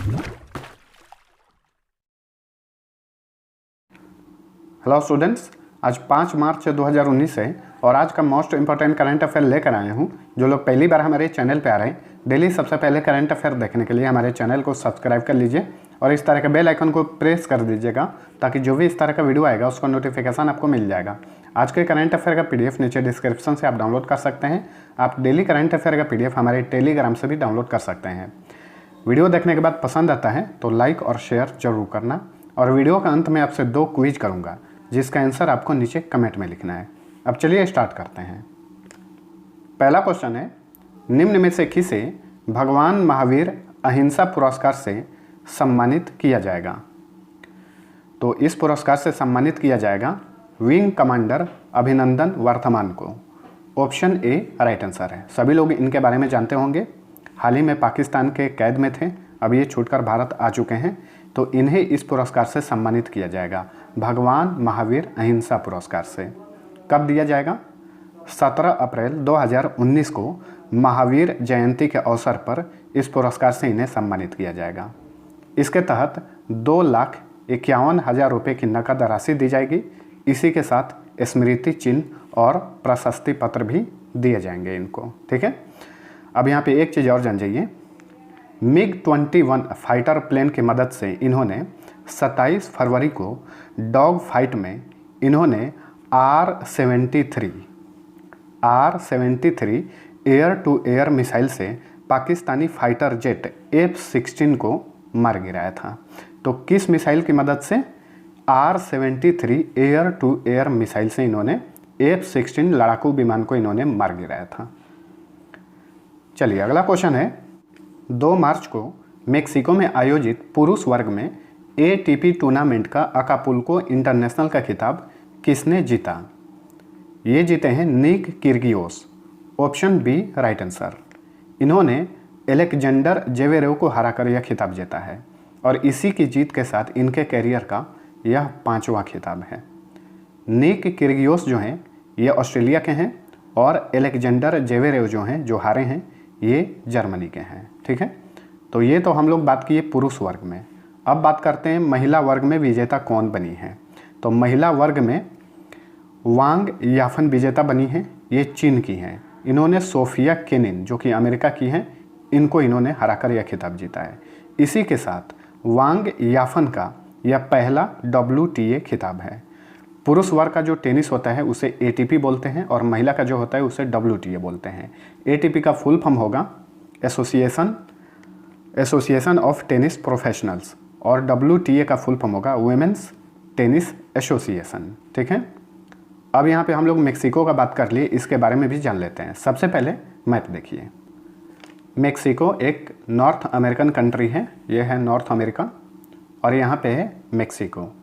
Hello students, आज 5 मार्च 2019 है और आज का मोस्ट इंपॉर्टेंट करंट अफेयर लेकर आया हूँ। जो लोग पहली बार हमारे चैनल पे आ रहे हैं, डेली सबसे पहले करंट अफेयर देखने के लिए हमारे चैनल को सब्सक्राइब कर लीजिए और इस तरह के बेल आइकन को प्रेस कर दीजिएगा ताकि जो भी इस तरह का वीडियो आएगा उसका नोटिफिकेशन आपको मिल जाएगा। आज के करंट अफेयर का PDF नीचे डिस्क्रिप्शन से आप डाउनलोड कर सकते हैं। आप डेली करंट अफेयर का PDF हमारे टेलीग्राम से भी डाउनलोड कर सकते हैं। वीडियो देखने के बाद पसंद आता है तो लाइक और शेयर जरूर करना और वीडियो का अंत में आपसे 2 क्विज करूँगा जिसका आंसर आपको नीचे कमेंट में लिखना है। अब चलिए स्टार्ट करते हैं। पहला क्वेश्चन है, निम्न में से किसे भगवान महावीर अहिंसा पुरस्कार से सम्मानित किया जाएगा? तो इस पुरस्कार से सम्मानित किया जाएगा विंग कमांडर अभिनंदन वर्तमान को। ऑप्शन ए राइट आंसर है। सभी लोग इनके बारे में जानते होंगे। हाल ही में पाकिस्तान के कैद में थे, अब ये छूटकर भारत आ चुके हैं, तो इन्हें इस पुरस्कार से सम्मानित किया जाएगा, भगवान महावीर अहिंसा पुरस्कार से। कब दिया जाएगा? 17 अप्रैल 2019 को महावीर जयंती के अवसर पर इस पुरस्कार से इन्हें सम्मानित किया जाएगा। इसके तहत 2,51,000 रुपये की नकद राशि दी जाएगी। इसी के साथ स्मृति चिन्ह और प्रशस्ति पत्र भी दिए जाएंगे इनको। ठीक है, अब यहाँ पे एक चीज़ और जान जाइए। MiG-21 फाइटर प्लेन की मदद से इन्होंने 27 फरवरी को डॉग फाइट में इन्होंने R-73 air to air missile से पाकिस्तानी फाइटर जेट F-16 को मार गिराया था। तो किस मिसाइल की मदद से? R-73 air to air missile से इन्होंने F-16 लड़ाकू विमान को इन्होंने मार गिराया था। चलिए अगला क्वेश्चन है, 2 मार्च को मेक्सिको में आयोजित पुरुष वर्ग में ATP टूर्नामेंट का अकापुल्को इंटरनेशनल का खिताब किसने जीता? ये जीते हैं Nick Kyrgios. Option B right answer. इन्होंने एलेक्जेंडर जेवेरेव को हराकर यह खिताब जीता है और इसी की जीत के साथ इनके कैरियर का यह 5वां खिताब है। निक किर्गियोस जो हैं ये ऑस्ट्रेलिया के हैं और एलेक्जेंडर जेवेरेव जो हैं, जो हारे हैं, ये जर्मनी के हैं। ठीक है, तो ये तो हम लोग बात किए पुरुष वर्ग में। अब बात करते हैं महिला वर्ग में विजेता कौन बनी है। तो महिला वर्ग में वांग याफन विजेता बनी है। ये चीन की हैं। इन्होंने सोफिया केनिन जो कि अमेरिका की हैं, इनको इन्होंने हराकर यह खिताब जीता है। इसी के साथ वांग याफन का यह पहला WTA खिताब है। पुरुष वर्ग का जो टेनिस होता है उसे ATP बोलते हैं और महिला का जो होता है उसे WTA बोलते हैं। ATP का फुल फॉर्म होगा एसोसिएशन ऑफ टेनिस प्रोफेशनल्स और WTA का फुल फॉर्म होगा वुमेन्स टेनिस एसोसिएशन। ठीक है, अब यहाँ पे हम लोग मेक्सिको का बात कर लिए, इसके बारे में भी जान लेते हैं। सबसे पहले मैप देखिए। मेक्सिको एक नॉर्थ अमेरिकन कंट्री है। यह है नॉर्थ अमेरिका और यहाँ पे है मेक्सिको।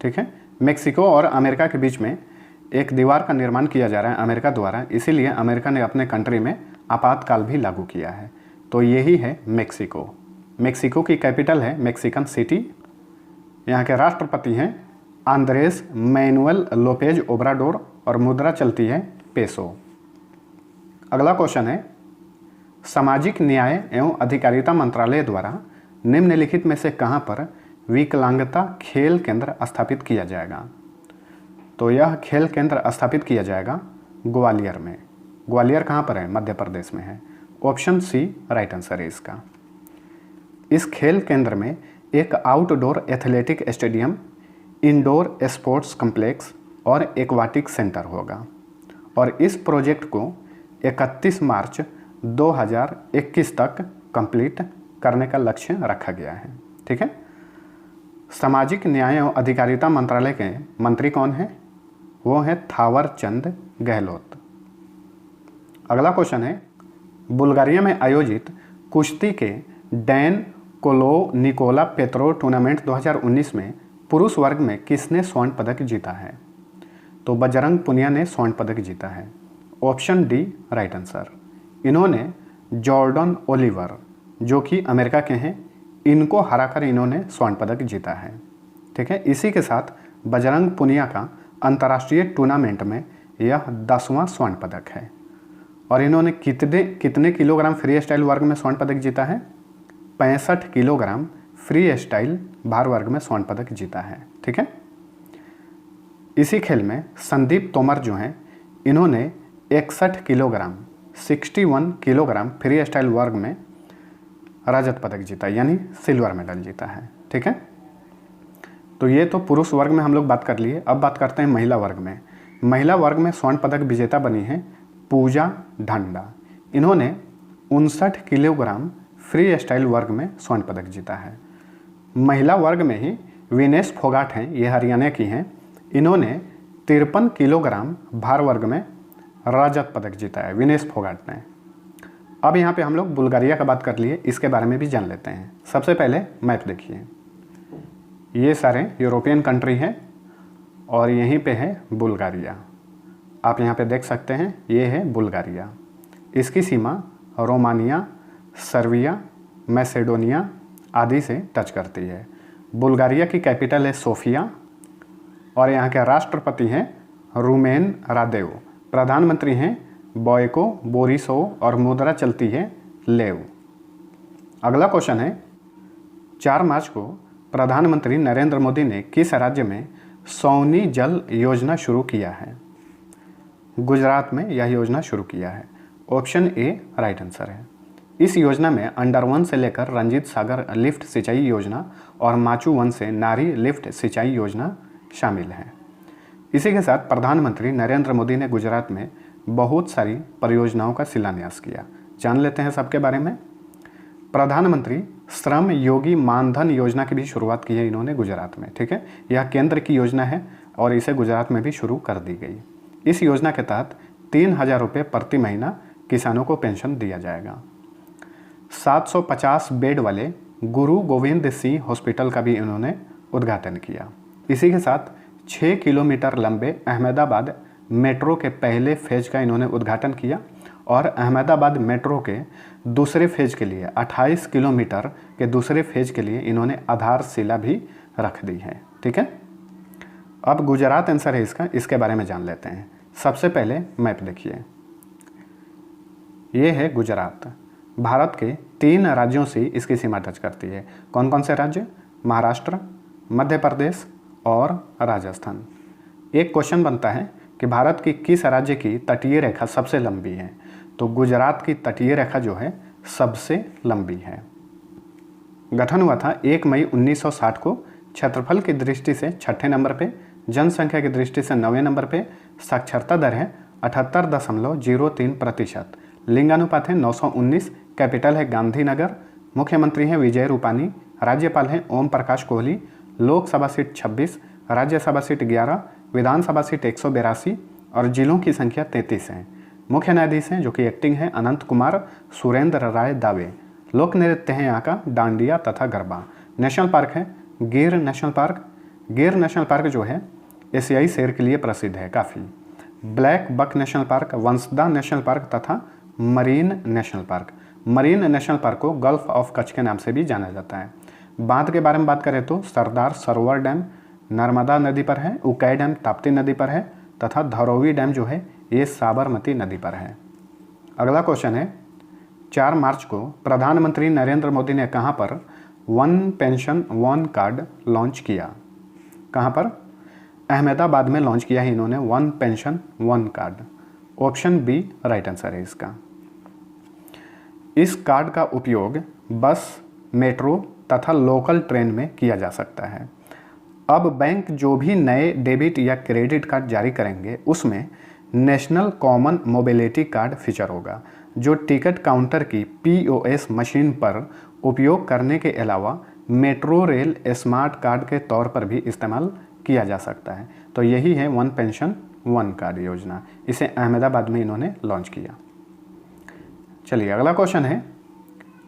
ठीक है, मेक्सिको और अमेरिका के बीच में एक दीवार का निर्माण किया जा रहा है अमेरिका द्वारा, इसीलिए अमेरिका ने अपने कंट्री में आपातकाल भी लागू किया है। तो यही है मेक्सिको। मेक्सिको की कैपिटल है मेक्सिकन सिटी। यहाँ के राष्ट्रपति हैं आंद्रेस मैनुअल लोपेज ओब्राडोर और मुद्रा चलती है पेसो। अगला क्वेश्चन है, सामाजिक न्याय एवं अधिकारिता मंत्रालय द्वारा निम्नलिखित में से कहाँ पर विकलांगता खेल केंद्र स्थापित किया जाएगा? तो यह खेल केंद्र स्थापित किया जाएगा ग्वालियर में। ग्वालियर कहाँ पर है? मध्य प्रदेश में है। ऑप्शन सी राइट आंसर है इसका। इस खेल केंद्र में एक outdoor athletic stadium, indoor sports complex और एक्वाटिक सेंटर होगा और इस प्रोजेक्ट को 31 मार्च 2021 तक कंप्लीट करने का लक्ष्य रखा गया है। ठीक है, सामाजिक न्याय एवं अधिकारिता मंत्रालय के मंत्री कौन हैं? वो हैं थावर चंद गहलोत। अगला क्वेश्चन है, बुल्गारिया में आयोजित कुश्ती के डैन कोलो निकोला पेत्रो टूर्नामेंट 2019 में पुरुष वर्ग में किसने स्वर्ण पदक जीता है? तो बजरंग पुनिया ने स्वर्ण पदक जीता है। Option D right answer. इन्होंने जॉर्डन ओलिवर जो कि अमेरिका के हैं, इनको हराकर इन्होंने स्वर्ण पदक जीता है। ठीक है, इसी के साथ बजरंग पुनिया का अंतर्राष्ट्रीय टूर्नामेंट में यह 10वां स्वर्ण पदक है। और इन्होंने कितने किलोग्राम फ्री स्टाइल वर्ग में स्वर्ण पदक जीता है? 65 किलोग्राम फ्री स्टाइल भार वर्ग में स्वर्ण पदक जीता है। ठीक है। इसी खेल में संदीप तोमर जो हैं इन्होंने 61 किलोग्राम 61 किलोग्राम फ्री स्टाइल वर्ग में रजत पदक जीता, यानी सिल्वर मेडल जीता है। ठीक है। तो ये तो पुरुष वर्ग में हम लोग बात कर लिए। अब बात करते हैं महिला वर्ग में। महिला वर्ग में स्वर्ण पदक विजेता बनी है पूजा ढांडा। इन्होंने 59 किलोग्राम फ्री स्टाइल वर्ग में स्वर्ण पदक जीता है। महिला वर्ग में ही विनेश फोगाट हैं, ये हरियाणा की हैं। इन्होंने 53 किलोग्राम भार वर्ग में रजत पदक जीता है, विनेश फोगाट ने। अब यहाँ पे हम लोग बुल्गारिया का बात कर लिए, इसके बारे में भी जान लेते हैं। सबसे पहले मैप देखिए, ये सारे यूरोपियन कंट्री हैं और यहीं पे है बुल्गारिया। आप यहाँ पे देख सकते हैं, ये है बुल्गारिया। इसकी सीमा रोमानिया, सर्बिया, मैसेडोनिया आदि से टच करती है। बुल्गारिया की कैपिटल है सोफिया और यहाँ के राष्ट्रपति हैं रूमेन रादेव। प्रधानमंत्री हैं बॉयको बोरिसोव और मुद्रा चलती है लेव। अगला क्वेश्चन है, 4 मार्च को प्रधानमंत्री नरेंद्र मोदी ने किस राज्य में सौनी जल योजना शुरू किया है? गुजरात में यह योजना शुरू किया है। ऑप्शन ए राइट आंसर है। इस योजना में अंडर 1 से लेकर रंजीत सागर लिफ्ट सिंचाई योजना और माचू 1 से नारी लिफ्ट सिंचाई योजना शामिल है। इसी के साथ प्रधानमंत्री नरेंद्र मोदी ने गुजरात में बहुत सारी परियोजनाओं का शिलान्यास किया। जान लेते हैं सबके बारे में। प्रधानमंत्री श्रम योगी मानधन योजना की भी शुरुआत की है इन्होंने गुजरात में। ठीक है। यह केंद्र की योजना है और इसे गुजरात में भी शुरू कर दी गई। इस योजना के तहत 3000 रुपये प्रति महीना किसानों को पेंशन दिया जाएगा। 750 बेड वाले गुरु गोविंद सिंह हॉस्पिटल का भी इन्होंने उद्घाटन किया। इसी के साथ 6 किलोमीटर लंबे अहमदाबाद मेट्रो के पहले फेज का इन्होंने उद्घाटन किया और अहमदाबाद मेट्रो के दूसरे फेज के लिए 28 किलोमीटर के दूसरे फेज के लिए इन्होंने आधारशिला भी रख दी है। ठीक है। अब गुजरात आंसर है इसका, इसके बारे में जान लेते हैं। सबसे पहले मैप देखिए, ये है गुजरात। भारत के 3 राज्यों से इसकी सीमा टच करती है। कौन कौन से राज्य? महाराष्ट्र, मध्य प्रदेश और राजस्थान। एक क्वेश्चन बनता है कि भारत की किस राज्य की तटीय रेखा सबसे लंबी है? तो गुजरात की तटीय रेखा जो है सबसे लंबी है। गठन हुआ था 1 मई 1960 को। क्षेत्रफल की दृष्टि से 6ठे नंबर पे, जनसंख्या की दृष्टि से 9वें नंबर पे, साक्षरता दर है 78.03%, लिंगानुपात है 919, कैपिटल है गांधीनगर, मुख्यमंत्री हैं विजय रूपानी, राज्यपाल हैं ओम प्रकाश कोहली, लोकसभा सीट 26, राज्यसभा सीट 11, विधानसभा सीट 182 और जिलों की संख्या 33 है। मुख्य न्यायाधीश हैं जो कि एक्टिंग है अनंत कुमार सुरेंद्र राय दावे। लोक नृत्य है यहाँ का डांडिया तथा गरबा। नेशनल पार्क है Gir National Park. Gir National Park जो है एशियाई शेर के लिए प्रसिद्ध है काफ़ी। Black Buck National Park, Vansda National Park तथा Marine National Park. Marine National Park को गल्फ ऑफ कच्छ के नाम से भी जाना जाता है। बांध के बारे में बात करें तो सरदार सरोवर डैम नर्मदा नदी पर है, उकाई डैम ताप्ती नदी पर है तथा धरौवी डैम जो है ये साबरमती नदी पर है। अगला क्वेश्चन है, 4 मार्च को प्रधानमंत्री नरेंद्र मोदी ने कहां पर one pension one card launch किया? कहां पर? अहमदाबाद में लॉन्च किया है इन्होंने one pension one card. Option B right answer है इसका। इस कार्ड का उपयोग बस, मेट्रो तथा लोकल ट्रेन में किया जा सकता है। अब बैंक जो भी नए डेबिट या क्रेडिट कार्ड जारी करेंगे उसमें national common mobility card feature होगा, जो टिकट काउंटर की POS मशीन पर उपयोग करने के अलावा मेट्रो रेल स्मार्ट कार्ड के तौर पर भी इस्तेमाल किया जा सकता है। तो यही है वन पेंशन वन कार्ड योजना। इसे अहमदाबाद में इन्होंने लॉन्च किया। चलिए अगला क्वेश्चन है,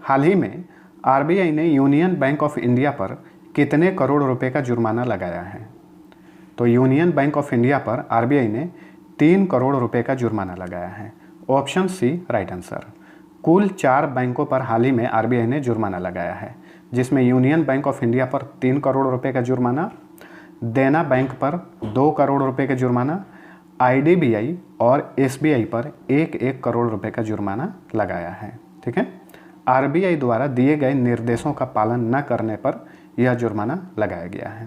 हाल ही में RBI ने यूनियन बैंक ऑफ इंडिया पर कितने करोड़ रुपए का जुर्माना लगाया है? तो यूनियन बैंक ऑफ इंडिया पर RBI ने 3 करोड़ रुपए का जुर्माना लगाया है। Option C right answer. कुल 4 बैंकों पर हाल ही में RBI ने जुर्माना लगाया है, जिसमें यूनियन बैंक ऑफ इंडिया पर 3 करोड़ रुपए का जुर्माना, देना बैंक पर 2 करोड़ रुपए का जुर्माना, IDBI और SBI पर 1-1 करोड़ रुपए का जुर्माना लगाया है। ठीक है। आरबीआई द्वारा दिए गए निर्देशों का पालन न करने पर यह जुर्माना लगाया गया है।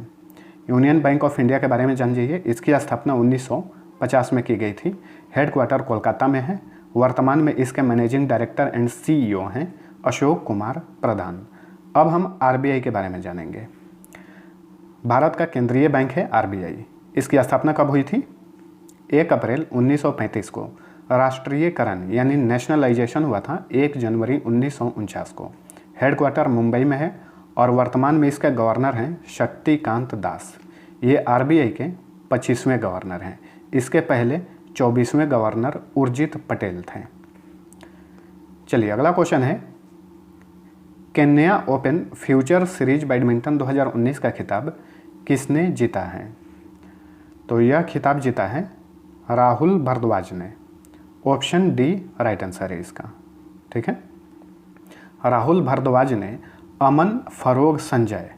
यूनियन बैंक ऑफ इंडिया के बारे में जान लीजिए। इसकी स्थापना 1950 में की गई थी। हेडक्वार्टर कोलकाता में है। वर्तमान में इसके मैनेजिंग डायरेक्टर एंड सीईओ हैं अशोक कुमार प्रधान। अब हम आरबीआई के बारे में जानेंगे। भारत का केंद्रीय बैंक है आरबीआई। इसकी स्थापना कब हुई थी? 1 अप्रैल 1935 को। राष्ट्रीयकरण यानी नेशनलाइजेशन हुआ था 1 जनवरी 1949 को। हेडक्वार्टर मुंबई में है और वर्तमान में इसके गवर्नर हैं शक्तिकांत दास। ये आरबीआई के 25वें गवर्नर हैं। इसके पहले 24वें गवर्नर उर्जित पटेल थे। चलिए अगला क्वेश्चन है, Kenya open future series badminton 2019 का खिताब किसने जीता है? तो यह खिताब जीता है राहुल भारद्वाज ने। ऑप्शन डी राइट आंसर है इसका। ठीक है, राहुल भारद्वाज ने अमन फरोग संजय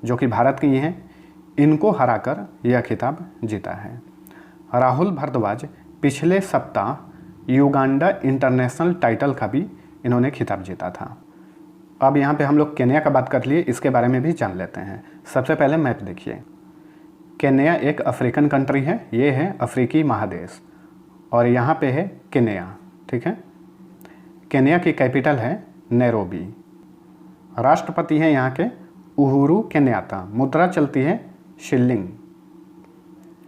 जो कि भारत की हैं, इनको हराकर यह खिताब जीता है। राहुल भारद्वाज पिछले सप्ताह युगांडा इंटरनेशनल टाइटल का भी इन्होंने खिताब जीता था। अब यहाँ पे हम लोग केन्या का बात कर लिए, इसके बारे में भी जान लेते हैं। सबसे पहले मैप देखिए। केन्या एक अफ्रीकन कंट्री है, ये है अफ्रीकी महादेश और यहाँ पे है केन्या। ठीक है, केन्या की कैपिटल है नैरोबी। राष्ट्रपति हैं यहाँ के उहुरु केन्याता। मुद्रा चलती है शिल्लिंग।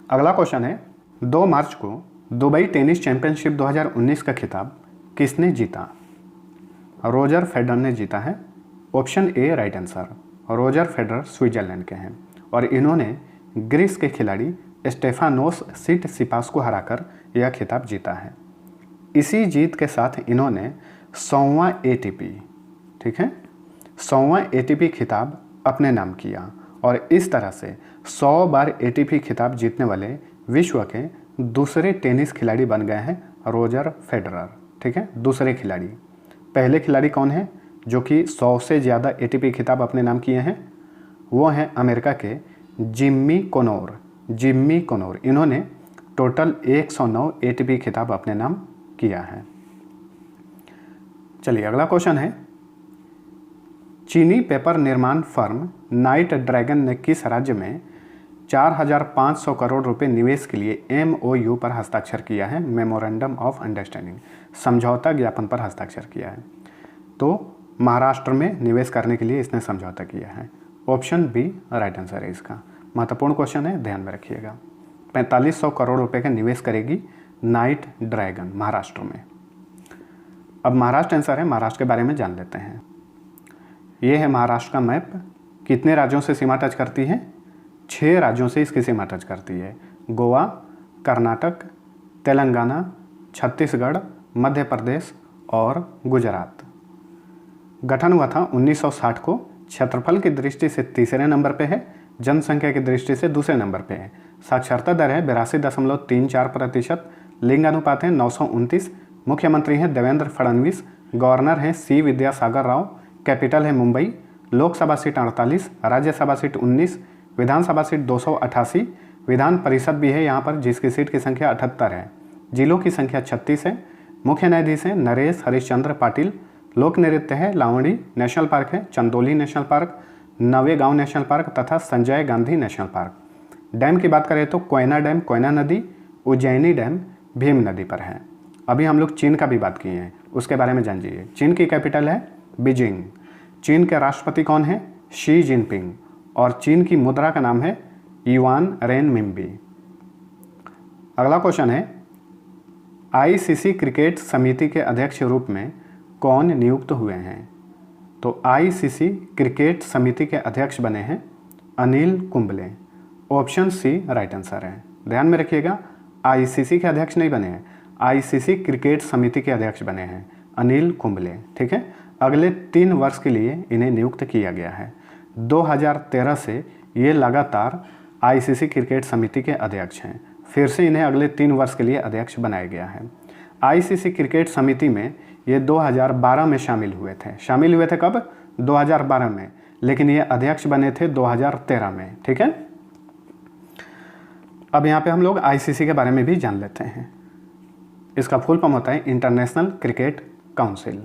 अगला क्वेश्चन है, 2 मार्च को दुबई टेनिस चैंपियनशिप 2019 का खिताब किसने जीता? रोजर फेडरर ने जीता है। Option A right answer. Roger Federer Switzerland के हैं और इन्होंने ग्रीस के खिलाड़ी स्टेफानोस सिटसिपास को हराकर यह खिताब जीता है। इसी जीत के साथ इन्होंने 100वां एटीपी, ठीक है, 100वां एटीपी खिताब अपने नाम किया और इस तरह से 100 बार एटीपी खिताब जीतने वाले विश्व के दूसरे टेनिस खिलाड़ी बन गए हैं रोजर फेडरर। ठीक है, दूसरे खिलाड़ी। पहले खिलाड़ी कौन है जो कि 100 से ज़्यादा एटीपी खिताब अपने नाम किए हैं? वो हैं अमेरिका के जिम्मी कोनोर। इन्होंने टोटल 109 एटीपी खिताब अपने नाम किया है। चलिए अगला क्वेश्चन है, चीनी पेपर निर्माण फर्म नाइट ड्रैगन ने किस राज्य में 4,500 करोड़ रुपए निवेश के लिए MOU पर हस्ताक्षर किया है? मेमोरेंडम ऑफ अंडरस्टैंडिंग, समझौता ज्ञापन पर हस्ताक्षर किया है। तो महाराष्ट्र में निवेश करने के लिए इसने समझौता किया है। ऑप्शन बी राइट आंसर है इसका। महत्वपूर्ण क्वेश्चन है, ध्यान में रखिएगा। 4500 करोड़ रुपए का निवेश करेगी नाइट ड्रैगन महाराष्ट्र में। अब महाराष्ट्र आंसर है, महाराष्ट्र के बारे में जान लेते हैं। ये है महाराष्ट्र का मैप। कितने राज्यों से सीमा टच करती है? 6 राज्यों से इसकी सीमा टच करती है। गोवा, कर्नाटक, तेलंगाना, छत्तीसगढ़, मध्य प्रदेश और गुजरात। गठन हुआ था 1960 को। क्षेत्रफल की दृष्टि से तीसरे नंबर पे है, जनसंख्या की दृष्टि से दूसरे नंबर पे है। साक्षरता दर है 82.34%। लिंग अनुपात है 929। मुख्यमंत्री हैं देवेंद्र फडणवीस। गवर्नर हैं C विद्यासागर राव। कैपिटल है मुंबई। लोकसभा सीट 48, राज्यसभा सीट 19, विधानसभा सीट 288, विधान परिषद भी है यहाँ पर जिसकी सीट की संख्या 78 है। जिलों की संख्या 36 है। मुख्य न्यायाधीश हैं नरेश हरिश्चंद्र पाटिल। लोक नृत्य है लावणी नेशनल पार्क है, Chandoli National Park, Navegaon National Park तथा Sanjay Gandhi National Park. Dam की बात करें तो कोयना डैम कोयना नदी, उज्जैनी डैम भीम नदी पर है। अभी हम लोग चीन का भी बात किए हैं, उसके बारे में जान लीजिए। चीन की कैपिटल है बीजिंग। चीन के राष्ट्रपति कौन है? Xi Jinping. और चीन की मुद्रा का नाम है युआन रेनमिनबी। अगला क्वेश्चन है, ICC क्रिकेट समिति के अध्यक्ष रूप में कौन नियुक्त हुए हैं? तो ICC क्रिकेट समिति के अध्यक्ष बने हैं Anil Kumble. Option C right answer है। ध्यान में रखिएगा, ICC के अध्यक्ष नहीं बने हैं, ICC क्रिकेट समिति के अध्यक्ष बने हैं अनिल कुंबले। ठीक है, अगले 3 वर्ष के लिए इन्हें नियुक्त किया गया है। 2013 से ये लगातार ICC क्रिकेट समिति के अध्यक्ष हैं। फिर से इन्हें अगले 3 वर्ष के लिए अध्यक्ष बनाया गया है। ICC क्रिकेट समिति में ये 2012 में शामिल हुए थे। कब? 2012 में, लेकिन ये अध्यक्ष बने थे 2013 में। ठीक है, अब यहाँ पे हम लोग ICC के बारे में भी जान लेते हैं। इसका फुल फॉर्म होता है इंटरनेशनल क्रिकेट काउंसिल।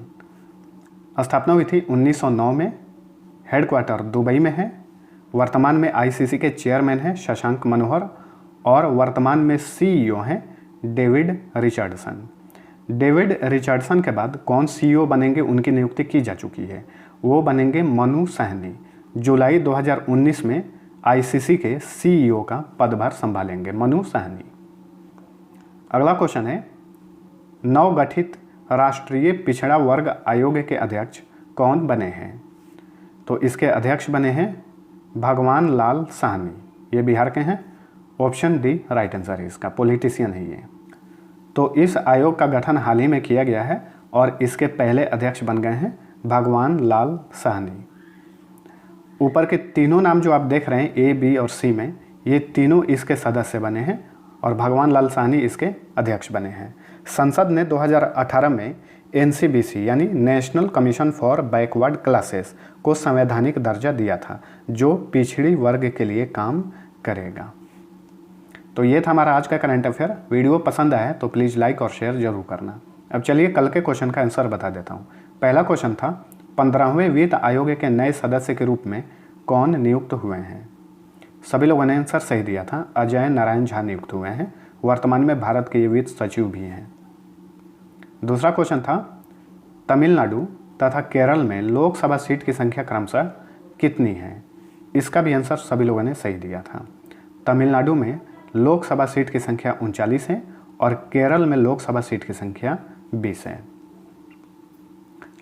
स्थापना हुई थी 1909 में, हेडक्वार्टर दुबई में है, वर्तमान में आईसीसी के चेयरमैन हैं शशांक मनोहर और वर्तमान में सीईओ हैं डेविड रिचर्डसन। डेविड रिचर्डसन के बाद कौन सीईओ बनेंगे उनकी नियुक्ति की जा चुकी है, वो बनेंगे मनु सहनी। जुलाई 2019 में आईसीसी के सीईओ का पदभार संभालेंगे मनु सहनी। अगला क्वेश्चन है, नवगठित राष्ट्रीय पिछड़ा वर्ग आयोग के अध्यक्ष कौन बने हैं? तो इसके अध्यक्ष बने हैं भगवान लाल साहनी, ये बिहार के हैं। ऑप्शन डी राइट आंसर है इसका, पॉलिटिशियन है ये। तो इस आयोग का गठन हाल ही में किया गया है और इसके पहले अध्यक्ष बन गए हैं भगवान लाल साहनी। ऊपर के तीनों नाम जो आप देख रहे हैं ए, बी और सी में, ये तीनों इसके सदस्य बने हैं और भगवान लाल साहनी इसके अध्यक्ष बने हैं। संसद ने 2018 में एनसीबीसी यानी national commission for backward classes को संवैधानिक दर्जा दिया था, जो पिछड़ी वर्ग के लिए काम करेगा। तो ये था हमारा आज का करंट अफेयर। वीडियो पसंद आया तो प्लीज़ लाइक और शेयर जरूर करना। अब चलिए कल के क्वेश्चन का आंसर बता देता हूँ। पहला क्वेश्चन था, 15वें वित्त आयोग के नए सदस्य के रूप में कौन नियुक्त हुए हैं? सभी लोगों ने आंसर सही दिया था, अजय नारायण झा नियुक्त हुए हैं। वर्तमान में भारत के ये वित्त सचिव भी हैं। दूसरा क्वेश्चन था, तमिलनाडु तथा केरल में लोकसभा सीट की संख्या क्रमशः कितनी है? इसका भी आंसर सभी लोगों ने सही दिया था। तमिलनाडु में लोकसभा सीट की संख्या 39 है और केरल में लोकसभा सीट की संख्या 20 है।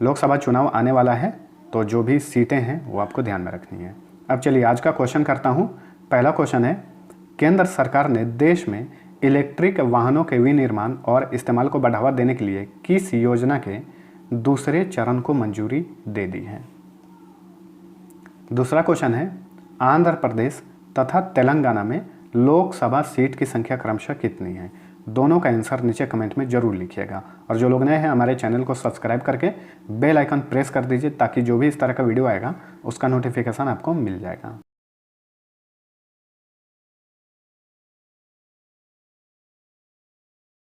लोकसभा चुनाव आने वाला है, तो जो भी सीटें हैं वो आपको ध्यान में रखनी है। अब चलिए आज का क्वेश्चन करता हूँ। पहला क्वेश्चन है, केंद्र सरकार ने देश में इलेक्ट्रिक वाहनों के विनिर्माण और इस्तेमाल को बढ़ावा देने के लिए किस योजना के दूसरे चरण को मंजूरी दे दी है? दूसरा क्वेश्चन है, आंध्र प्रदेश तथा तेलंगाना में लोकसभा सीट की संख्या क्रमशः कितनी है? दोनों का आंसर नीचे कमेंट में जरूर लिखिएगा और जो लोग नए हैं हमारे चैनल को सब्सक्राइब करके बेल आइकन प्रेस कर दीजिए, ताकि जो भी इस तरह का वीडियो आएगा उसका नोटिफिकेशन आपको मिल जाएगा।